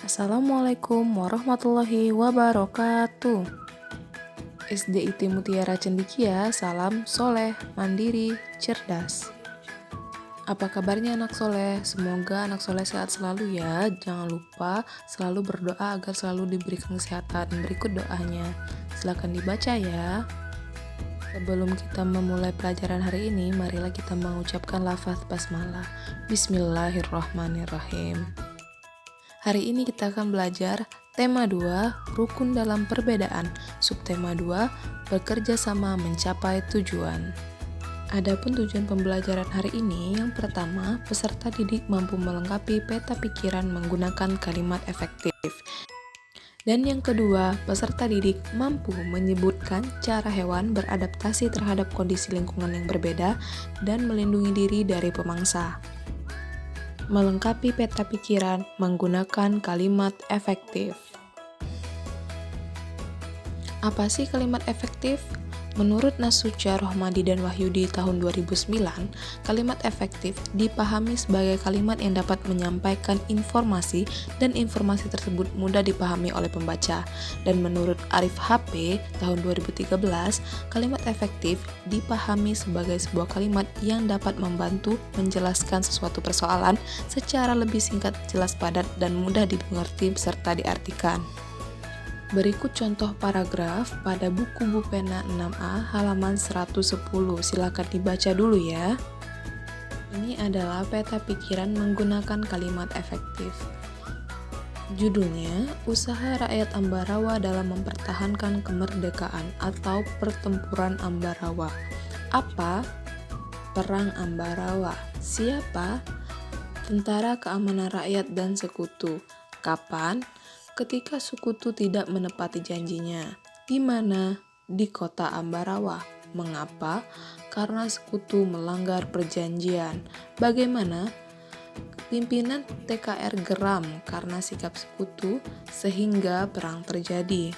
Assalamualaikum warahmatullahi wabarakatuh. SDIT Mutiara Cendikia, salam soleh, mandiri, cerdas. Apa kabarnya anak soleh? Semoga anak soleh sehat selalu ya. Jangan lupa selalu berdoa agar selalu diberikan kesehatan. Berikut doanya, silakan dibaca ya. Sebelum kita memulai pelajaran hari ini, marilah kita mengucapkan lafaz basmalah. Bismillahirrahmanirrahim. Hari ini kita akan belajar tema 2, rukun dalam perbedaan. Subtema 2, bekerja sama mencapai tujuan. Adapun tujuan pembelajaran hari ini, yang pertama, peserta didik mampu melengkapi peta pikiran menggunakan kalimat efektif. Dan yang kedua, peserta didik mampu menyebutkan cara hewan beradaptasi terhadap kondisi lingkungan yang berbeda dan melindungi diri dari pemangsa. Melengkapi peta pikiran menggunakan kalimat efektif. Apa sih kalimat efektif? Menurut Nasution Rohmadi dan Wahyudi tahun 2009, kalimat efektif dipahami sebagai kalimat yang dapat menyampaikan informasi dan informasi tersebut mudah dipahami oleh pembaca. Dan menurut Arif HP tahun 2013, kalimat efektif dipahami sebagai sebuah kalimat yang dapat membantu menjelaskan sesuatu persoalan secara lebih singkat, jelas, padat, dan mudah dimengerti serta diartikan. Berikut contoh paragraf pada buku Bupena 6A halaman 110. Silakan dibaca dulu ya. Ini adalah peta pikiran menggunakan kalimat efektif. Judulnya, Usaha Rakyat Ambarawa dalam Mempertahankan Kemerdekaan atau Pertempuran Ambarawa. Apa? Perang Ambarawa. Siapa? Tentara Keamanan Rakyat dan Sekutu. Kapan? Ketika sekutu tidak menepati janjinya. Di mana? Di kota Ambarawa. Mengapa? Karena sekutu melanggar perjanjian. Bagaimana? Pimpinan TKR geram karena sikap sekutu sehingga perang terjadi.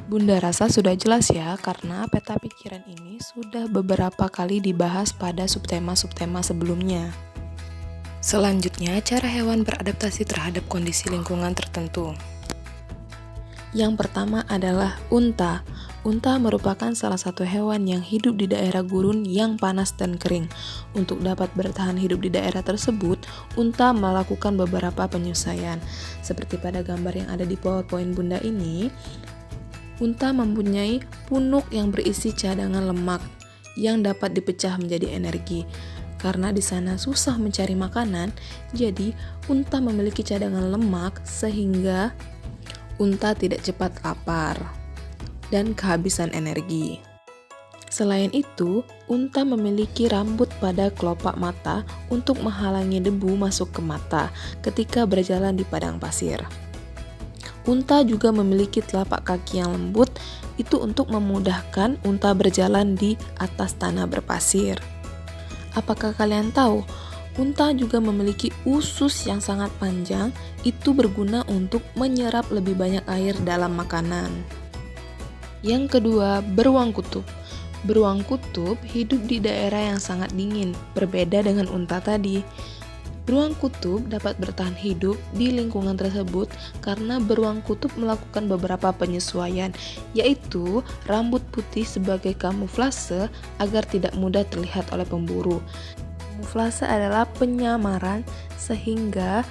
Bunda rasa sudah jelas ya, karena peta pikiran ini sudah beberapa kali dibahas pada subtema-subtema sebelumnya. Selanjutnya, cara hewan beradaptasi terhadap kondisi lingkungan tertentu. Yang pertama adalah unta. Unta merupakan salah satu hewan yang hidup di daerah gurun yang panas dan kering. Untuk dapat bertahan hidup di daerah tersebut, unta melakukan beberapa penyesuaian. Seperti pada gambar yang ada di PowerPoint Bunda ini, unta mempunyai punuk yang berisi cadangan lemak yang dapat dipecah menjadi energi. Karena di sana susah mencari makanan, jadi unta memiliki cadangan lemak sehingga unta tidak cepat lapar dan kehabisan energi. Selain itu, unta memiliki rambut pada kelopak mata untuk menghalangi debu masuk ke mata ketika berjalan di padang pasir. Unta juga memiliki telapak kaki yang lembut, itu untuk memudahkan unta berjalan di atas tanah berpasir. Apakah kalian tahu? Unta juga memiliki usus yang sangat panjang, itu berguna untuk menyerap lebih banyak air dalam makanan. Yang kedua, beruang kutub. Beruang kutub hidup di daerah yang sangat dingin, berbeda dengan unta tadi. Beruang kutub dapat bertahan hidup di lingkungan tersebut karena beruang kutub melakukan beberapa penyesuaian, yaitu rambut putih sebagai kamuflase agar tidak mudah terlihat oleh pemburu. Kamuflase adalah penyamaran sehingga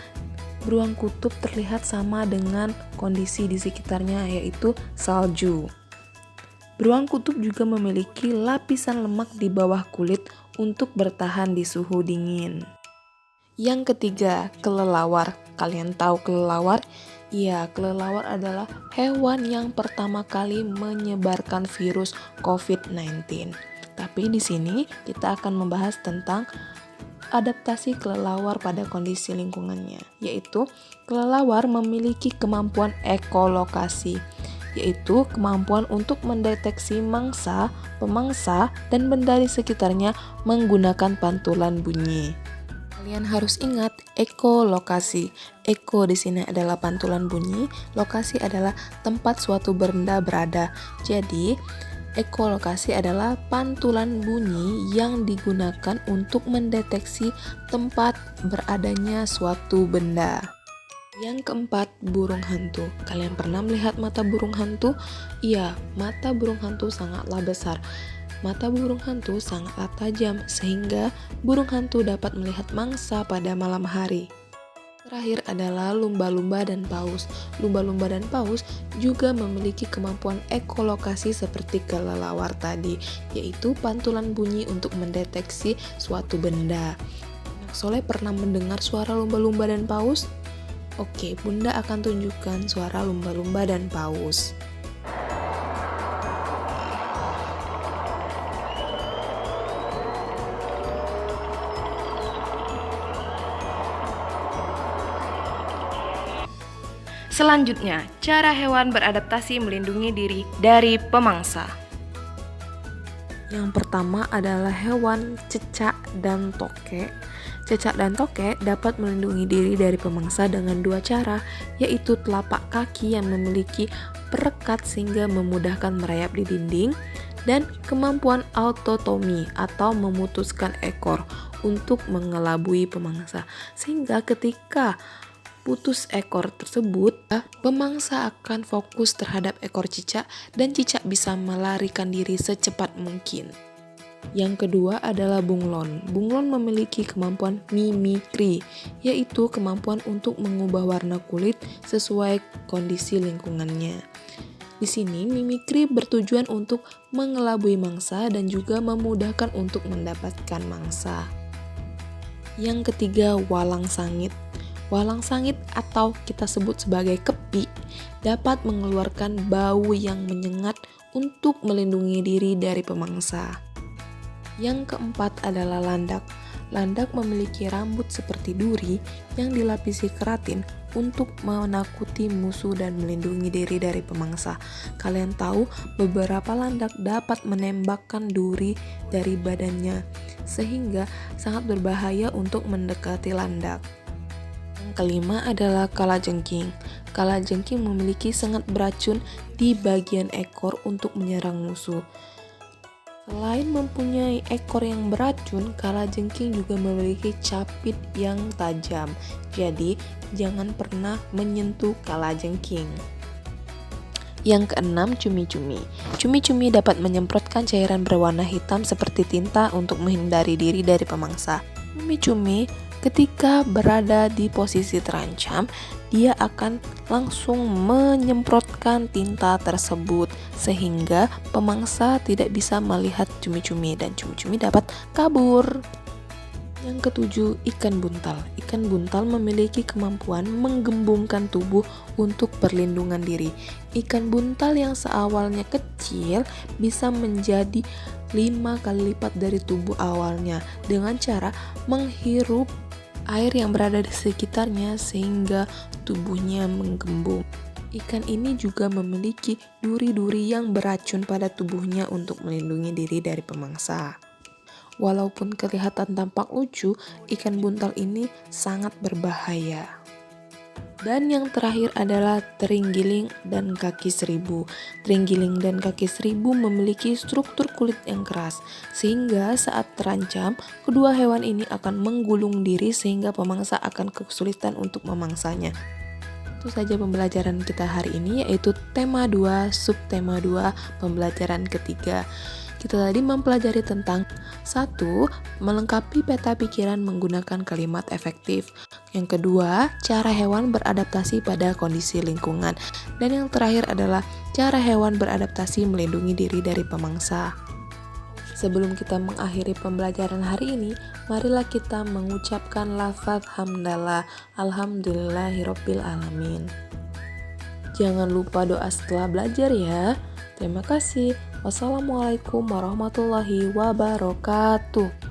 beruang kutub terlihat sama dengan kondisi di sekitarnya, yaitu salju. Beruang kutub juga memiliki lapisan lemak di bawah kulit untuk bertahan di suhu dingin. Yang ketiga, kelelawar. Kalian tahu kelelawar? Ya, kelelawar adalah hewan yang pertama kali menyebarkan virus COVID-19. Tapi di sini kita akan membahas tentang adaptasi kelelawar pada kondisi lingkungannya, yaitu kelelawar memiliki kemampuan ekolokasi, yaitu kemampuan untuk mendeteksi mangsa, pemangsa, dan benda di sekitarnya menggunakan pantulan bunyi. Kalian harus ingat ekolokasi. Eko di sini adalah pantulan bunyi, lokasi adalah tempat suatu benda berada. Jadi, ekolokasi adalah pantulan bunyi yang digunakan untuk mendeteksi tempat beradanya suatu benda. Yang keempat, burung hantu. Kalian pernah melihat mata burung hantu? Iya, mata burung hantu sangatlah besar. Mata burung hantu sangatlah tajam, sehingga burung hantu dapat melihat mangsa pada malam hari. Terakhir adalah lumba-lumba dan paus. Lumba-lumba dan paus juga memiliki kemampuan ekolokasi seperti kelelawar tadi, yaitu pantulan bunyi untuk mendeteksi suatu benda. Anak Soleh pernah mendengar suara lumba-lumba dan paus? Oke, Bunda akan tunjukkan suara lumba-lumba dan paus. Selanjutnya, cara hewan beradaptasi melindungi diri dari pemangsa. Yang pertama adalah hewan cecak dan tokek. Cecak dan tokek dapat melindungi diri dari pemangsa dengan dua cara, yaitu telapak kaki yang memiliki perekat sehingga memudahkan merayap di dinding, dan kemampuan autotomi atau memutuskan ekor untuk mengelabui pemangsa. Sehingga ketika putus ekor tersebut, pemangsa akan fokus terhadap ekor cicak dan cicak bisa melarikan diri secepat mungkin. Yang kedua adalah bunglon. Bunglon memiliki kemampuan mimikri, yaitu kemampuan untuk mengubah warna kulit sesuai kondisi lingkungannya. Di sini mimikri bertujuan untuk mengelabui mangsa dan juga memudahkan untuk mendapatkan mangsa. Yang ketiga, walang sangit. Walang sangit atau kita sebut sebagai kepi dapat mengeluarkan bau yang menyengat untuk melindungi diri dari pemangsa. Yang keempat adalah landak. Landak memiliki rambut seperti duri yang dilapisi keratin untuk menakuti musuh dan melindungi diri dari pemangsa. Kalian tahu beberapa landak dapat menembakkan duri dari badannya, sehingga sangat berbahaya untuk mendekati landak. Yang kelima adalah kalajengking. Kalajengking memiliki sengat beracun di bagian ekor untuk menyerang musuh. Selain mempunyai ekor yang beracun, kalajengking juga memiliki capit yang tajam. Jadi, jangan pernah menyentuh kalajengking. Yang keenam, cumi-cumi. Cumi-cumi dapat menyemprotkan cairan berwarna hitam seperti tinta untuk menghindari diri dari pemangsa. Cumi-cumi ketika berada di posisi terancam, dia akan langsung menyemprotkan tinta tersebut sehingga pemangsa tidak bisa melihat cumi-cumi dan cumi-cumi dapat kabur. Yang ketujuh, ikan buntal. Ikan buntal memiliki kemampuan menggembungkan tubuh untuk perlindungan diri. Ikan buntal yang seawalnya kecil bisa menjadi 5 kali lipat dari tubuh awalnya dengan cara menghirup air yang berada di sekitarnya sehingga tubuhnya menggembung. Ikan ini juga memiliki duri-duri yang beracun pada tubuhnya untuk melindungi diri dari pemangsa. Walaupun kelihatan tampak lucu, ikan buntal ini sangat berbahaya. Dan yang terakhir adalah terenggiling dan kaki seribu. Terenggiling dan kaki seribu memiliki struktur kulit yang keras, sehingga saat terancam, kedua hewan ini akan menggulung diri sehingga pemangsa akan kesulitan untuk memangsanya. Itu saja pembelajaran kita hari ini, yaitu tema 2, subtema 2, pembelajaran ketiga. Kita tadi mempelajari tentang 1. Melengkapi peta pikiran menggunakan kalimat efektif. Yang kedua, cara hewan beradaptasi pada kondisi lingkungan. Dan yang terakhir adalah cara hewan beradaptasi melindungi diri dari pemangsa. Sebelum kita mengakhiri pembelajaran hari ini, marilah kita mengucapkan lafaz hamdalah, alhamdulillahirabbil alamin. Jangan lupa doa setelah belajar ya. Terima kasih. Wassalamualaikum warahmatullahi wabarakatuh.